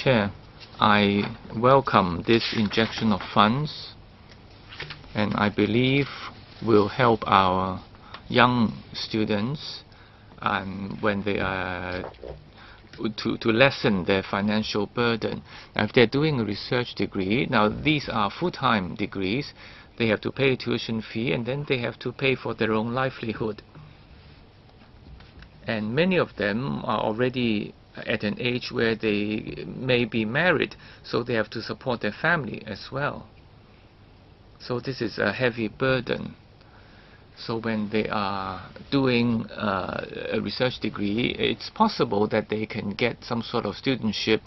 Chair, I welcome this injection of funds, and I believe will help our young students and when they are to lessen their financial burden. Now, if they're doing a research degree, now these are full-time degrees, they have to pay a tuition fee and then they have to pay for their own livelihood. And many of them are already at an age where they may be married, so they have to support their family as well. So this is a heavy burden. So when they are doing a research degree, it's possible that they can get some sort of studentship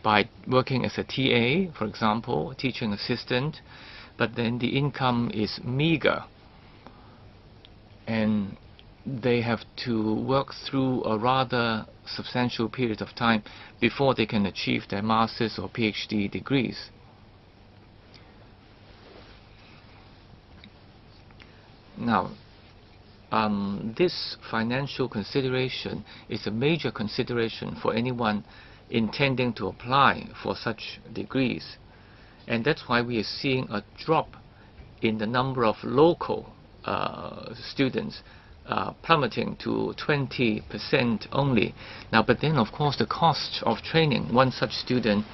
by working as a TA, for example, teaching assistant, but then the income is meager. And they have to work through a rather substantial period of time before they can achieve their master's or PhD degrees. Now, this financial consideration is a major consideration for anyone intending to apply for such degrees. And that's why we are seeing a drop in the number of local students plummeting to 20% only. Now, but then of course the cost of training one such student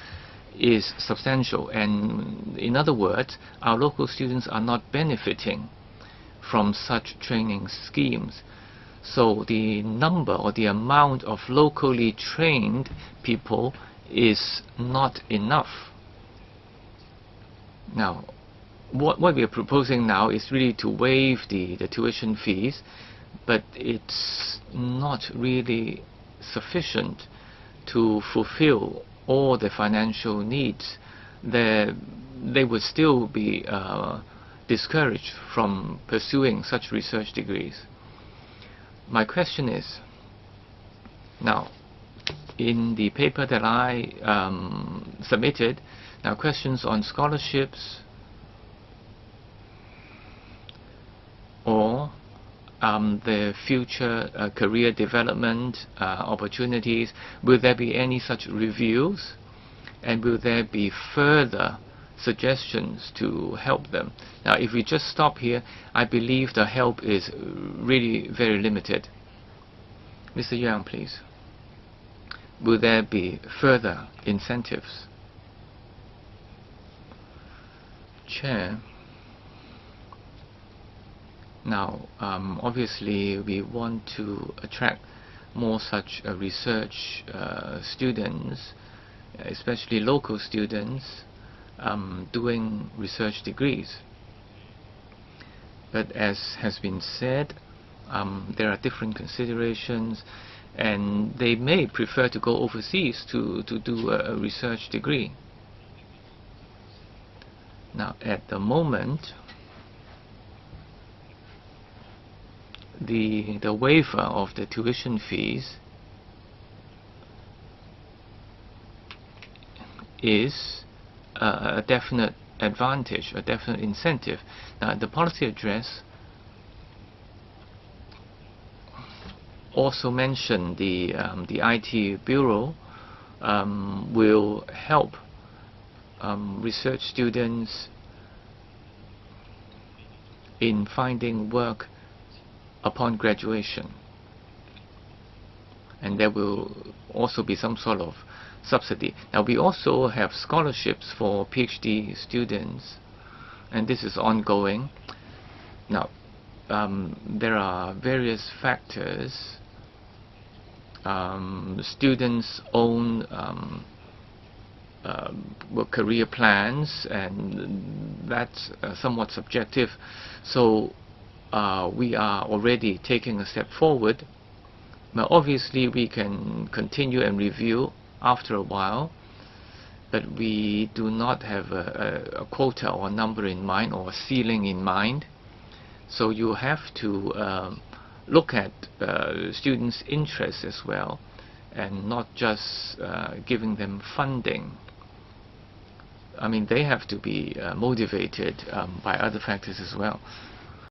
is substantial, and in other words, our local students are not benefiting from such training schemes. So the number or the amount of locally trained people is not enough. Now, what we are proposing now is really to waive the tuition fees, but it's not really sufficient to fulfill all the financial needs. They would still be discouraged from pursuing such research degrees. My question is, now, in the paper that I submitted, now questions on scholarships or the future career development opportunities, will there be any such reviews, and will there be further suggestions to help them? Now, if we just stop here, I believe the help is really very limited. Mr. Yang, please. Will there be further incentives? Chair. Now, obviously, we want to attract more such research students, especially local students, doing research degrees. But as has been said, there are different considerations, and they may prefer to go overseas to do a research degree. Now, at the moment, the waiver of the tuition fees is a definite advantage, a definite incentive. Now, the policy address also mentioned the IT Bureau will help research students in finding work upon graduation, and there will also be some sort of subsidy. Now, we also have scholarships for PhD students, and this is ongoing. Now, there are various factors. Students' own career plans, and that's somewhat subjective. So we are already taking a step forward. Now, obviously, we can continue and review after a while, but we do not have a quota or number in mind or a ceiling in mind. So you have to look at students' interests as well, and not just giving them funding. I mean, they have to be motivated by other factors as well.